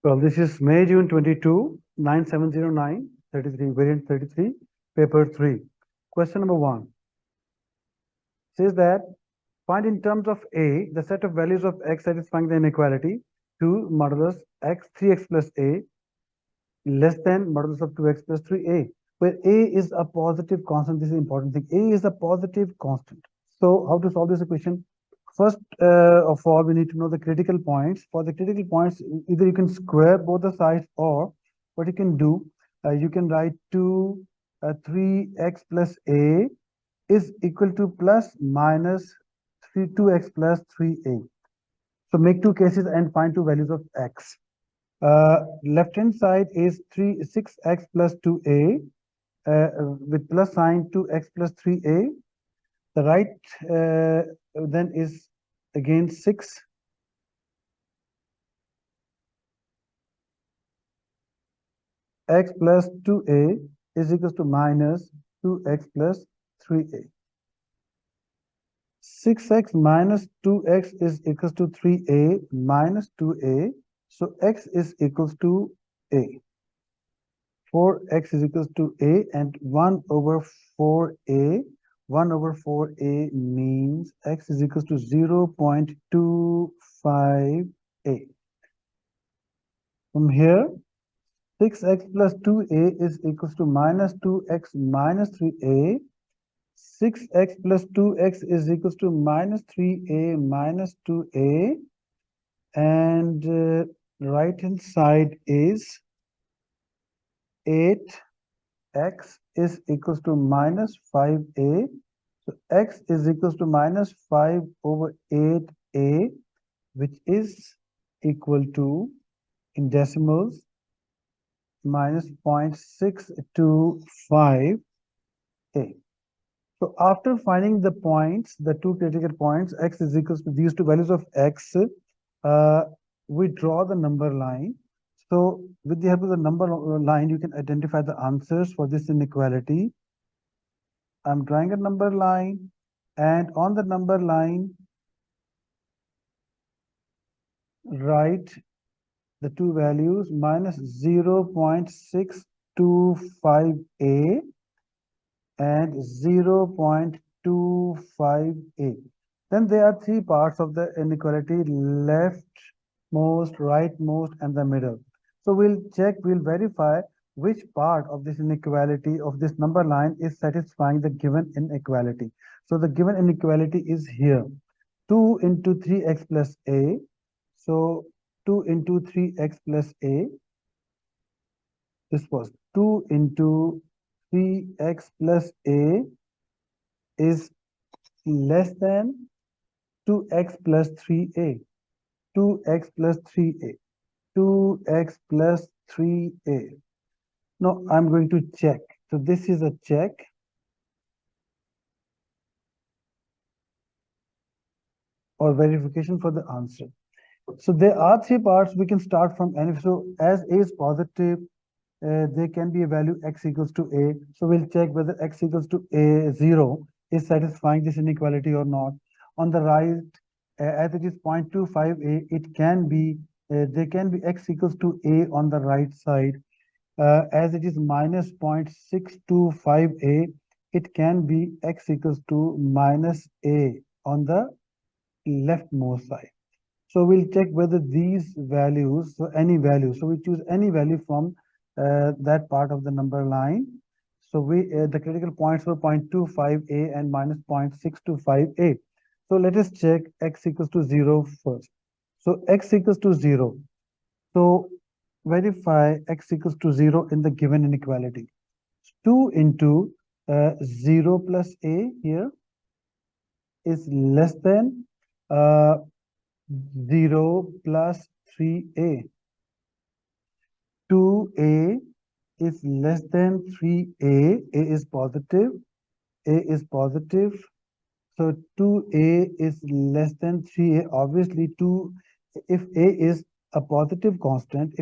Well, this is May, June 22, 9709, 33, variant 33, paper 3. Question number 1 says that find in terms of A the set of values of x satisfying the inequality 2 modulus x 3x plus A less than modulus of 2x plus 3A, where A is a positive constant. This is important thing. A is a positive constant. So how to solve this equation? First of all, we need to know the critical points. For the critical points, either you can square both the sides, or what you can do, you can write 3x plus A is equal to plus minus 2x plus 3A. So make two cases and find two values of x. Left hand side is 6x plus 2A with plus sign 2x plus 3A. The right then is again 6 x plus 2A is equals to minus 2x plus 3A. 6x minus 2x is equals to 3A minus 2A. So x is equals to A. 4x is equals to A, and 1 over 4A. 1 over 4A means x is equals to 0.25A. From here, 6x plus 2A is equals to minus 2x minus 3A. 6x plus 2x is equals to minus 3A minus 2A. And right hand side is 8x is equals to minus 5A. So x is equals to minus 5 over 8A, which is equal to, in decimals, minus 0.625A. So after finding the points, the two critical points, x is equals to these two values of x, we draw the number line. So with the help of the number line, you can identify the answers for this inequality. I'm drawing a number line, and on the number line, write the two values minus 0.625A and 0.25A. Then there are three parts of the inequality: leftmost, rightmost, and the middle. So we'll verify which part of this inequality of this number line is satisfying the given inequality. So the given inequality is here: 2 into 3x plus A. So 2 into 3x plus A. This was 2 into 3x plus A is less than 2x plus 3A. 2x plus 3A. 2x plus 3A. Now I'm going to check. So this is a check. Or verification for the answer. So there are three parts. We can start from any. So as A is positive, there can be a value x equals to A. So we'll check whether x equals to A 0 is satisfying this inequality or not. On the right, as it is 0.25A, it can be, there can be x equals to A on the right side. As it is minus 0.625A, it can be x equals to minus A on the leftmost side. So we'll check whether these values, so any value, so we choose any value from that part of the number line. So the critical points were 0.25A and minus 0.625A. So let us check x equals to 0 first. So x equals to 0. So verify x equals to 0 in the given inequality. 2 into 0 plus A here is less than 0 plus 3A. 2A is less than 3A. A is positive. A is positive. So 2A is less than 3A. Obviously, if A is a positive constant,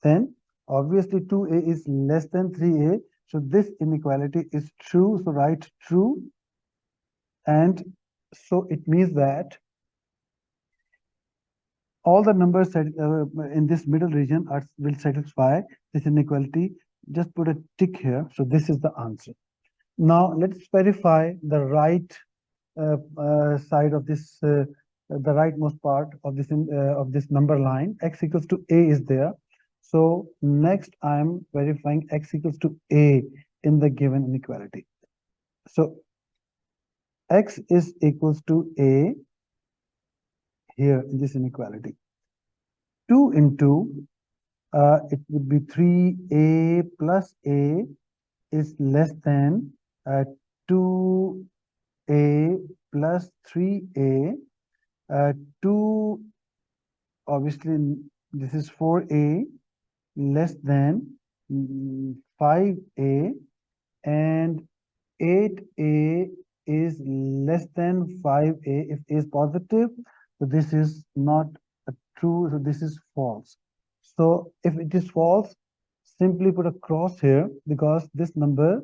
then obviously 2A is less than 3A. So this inequality is true. So write true. And so it means that all the numbers in this middle region will satisfy this inequality. Just put a tick here. So this is the answer. Now let's verify the right side of this, the rightmost part of this number line. X equals to a is there. So next I'm verifying x equals to a in the given inequality. So x is equals to a here in this inequality. 2 into it would be 3a plus a is less than 2a plus 3a. 2, obviously, this is 4a less than 5a, and 8a is less than 5a if a is positive. So this is not true, so this is false. So if it is false, simply put a cross here because this number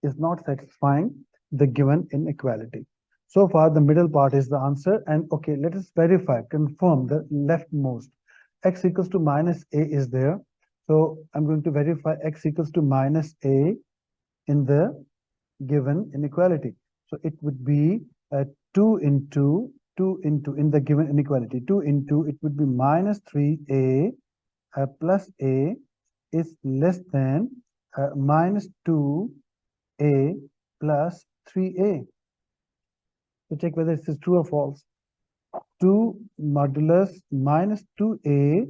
is not satisfying the given inequality. So far, the middle part is the answer. And okay, let us verify, confirm the leftmost. X equals to minus a is there. So I'm going to verify x equals to minus a in the given inequality. So it would be 2 into in the given inequality. 2 into it would be minus 3a plus a is less than minus 2a plus 3a. So check whether this is true or false. 2 modulus minus 2a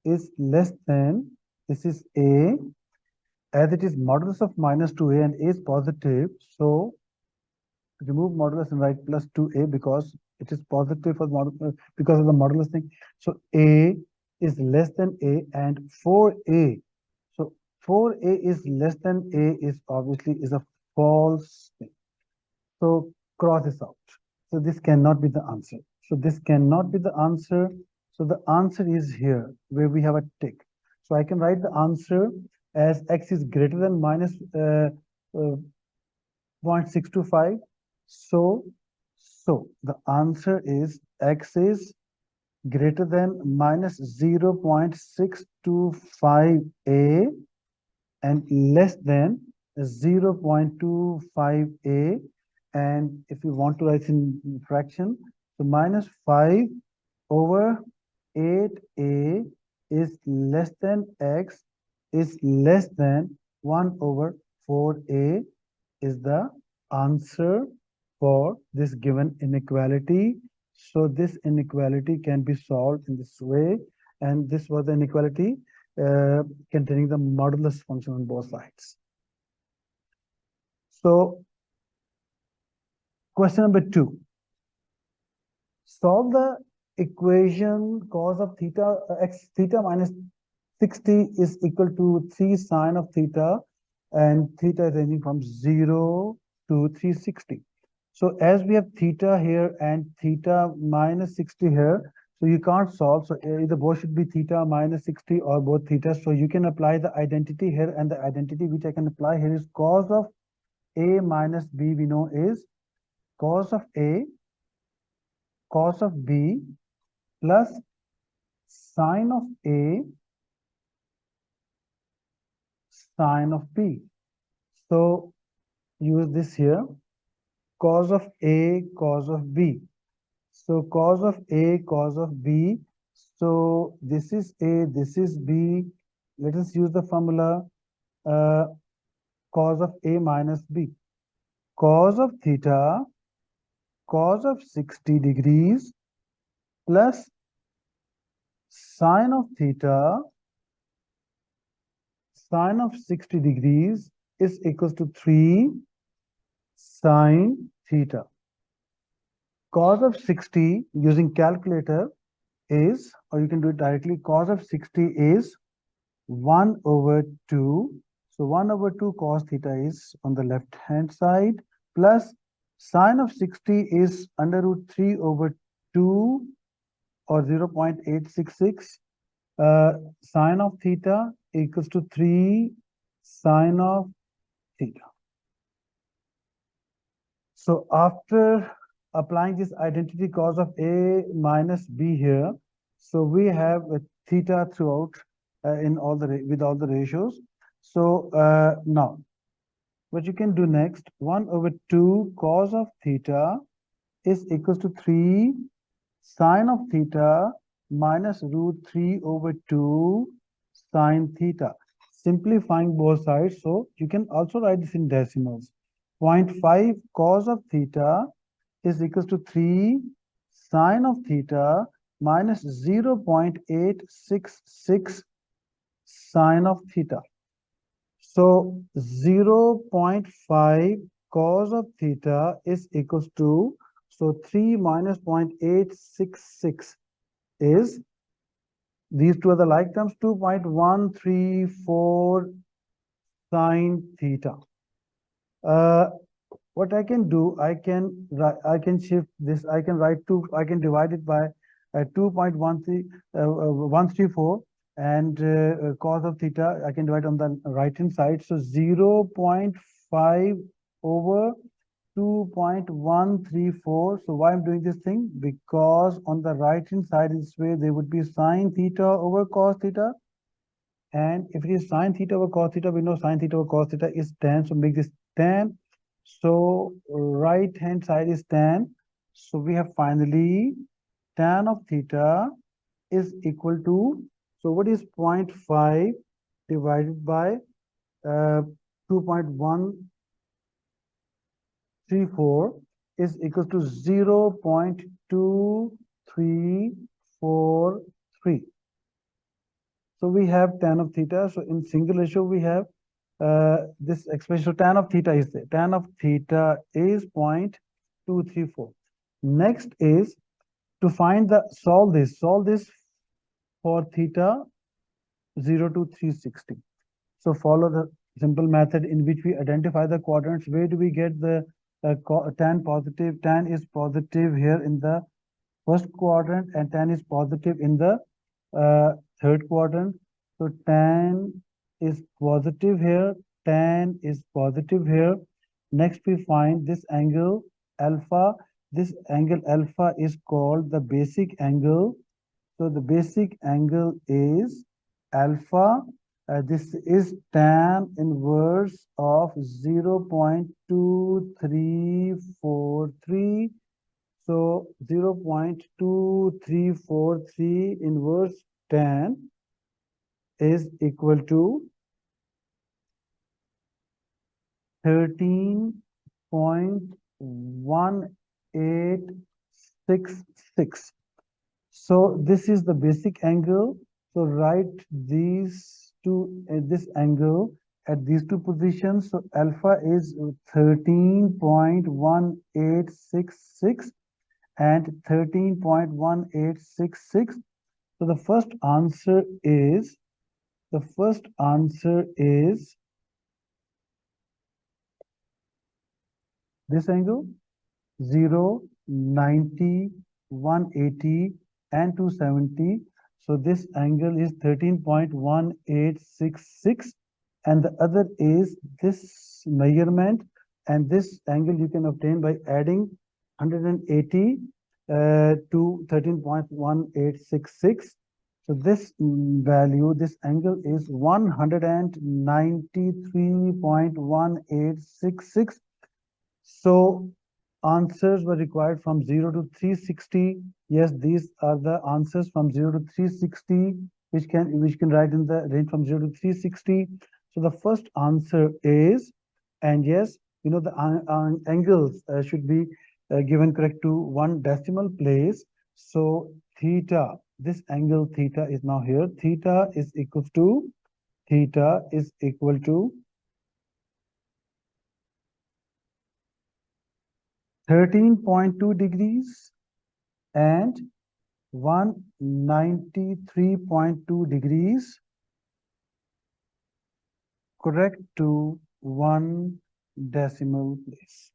is less than, this is a, as it is modulus of minus 2a and a is positive, so remove modulus and write plus 2a because it is positive for because of the modulus thing. So a is less than a and 4a. So 4a is less than a is obviously is a false thing. So cross this out. So this cannot be the answer. So this cannot be the answer. So the answer is here where we have a tick. So I can write the answer as x is greater than minus 0.625. So the answer is x is greater than minus 0.625a and less than 0.25a. And if you want to write in fraction, so minus 5 over 8a is less than x is less than 1 over 4a is the answer for this given inequality. So this inequality can be solved in this way, and this was the inequality containing the modulus function on both sides. So question number 2. Solve the equation cos of theta x theta minus 60 is equal to 3 sine of theta, and theta is ranging from 0 to 360. So as we have theta here and theta minus 60 here, so you can't solve. So either both should be theta minus 60 or both theta. So you can apply the identity here, and the identity which I can apply here is cos of a minus b, we know is cos of a cos of b plus sine of a sine of b. So use this here, cos of a cos of b. So cos of a cos of b. So this is a, this is b. Let us use the formula cos of a minus b. Cos of theta cos of 60 degrees plus sine of theta sine of 60 degrees is equals to 3 sine theta. Cos of 60 using calculator is, or you can do it directly, cos of 60 is 1 over 2. So 1 over 2 cos theta is on the left hand side, plus sine of 60 is under root 3 over 2 or 0.866. Sine of theta equals to 3 sine of theta. So after applying this identity cos of a minus b here, So we have a theta throughout in all the with all the ratios. So now what you can do next, 1 over 2 cos of theta is equals to 3 sine of theta minus root 3 over 2 sine theta. Simplifying both sides, so you can also write this in decimals. 0.5 cos of theta is equals to 3 sine of theta minus 0.866 sine of theta. So 0.5 cos of theta is equals to, so 3 minus 0.866 is, these two are the like terms, 2.134 sine theta. What I can do, I can shift this, I can divide it by 2.134 and cos of theta, I can divide on the right hand side. So 0.5 over 2.134. So why I'm doing this thing? Because on the right hand side this way there would be sine theta over cos theta. And if it is sine theta over cos theta, we know sine theta over cos theta is tan. So make this tan. So right hand side is tan. So we have finally tan of theta is equal to, so what is 0.5 divided by 2.134 is equal to 0.2343. So we have tan of theta. So in single ratio, we have this expression. So tan of theta is there. Tan of theta is 0.234. Next is to find the solve this for theta 0 to 360. So follow the simple method in which we identify the quadrants. Where do we get the tan positive? Tan is positive here in the first quadrant and tan is positive in the third quadrant. So tan is positive here, tan is positive here. Next we find this angle alpha. This angle alpha is called the basic angle. So the basic angle is alpha. This is tan inverse of 0.2343. So 0.2343 inverse tan is equal to 13.1866. So this is the basic angle. So write these two, this angle at these two positions. So alpha is 13.1866 and 13.1866. So the first answer is this angle 0, 90, 180 and 270. So this angle is 13.1866 and the other is this measurement, and this angle you can obtain by adding 180 to 13.1866. So this value, this angle is 193.1866. So answers were required from 0 to 360. Yes, these are the answers from 0 to 360, which can write in the range from 0 to 360. So the first answer is, and yes, you know the angles should be given correct to one decimal place. So theta, this angle theta is now here. Theta is equal to 13.2 degrees and 193.2 degrees correct to one decimal place.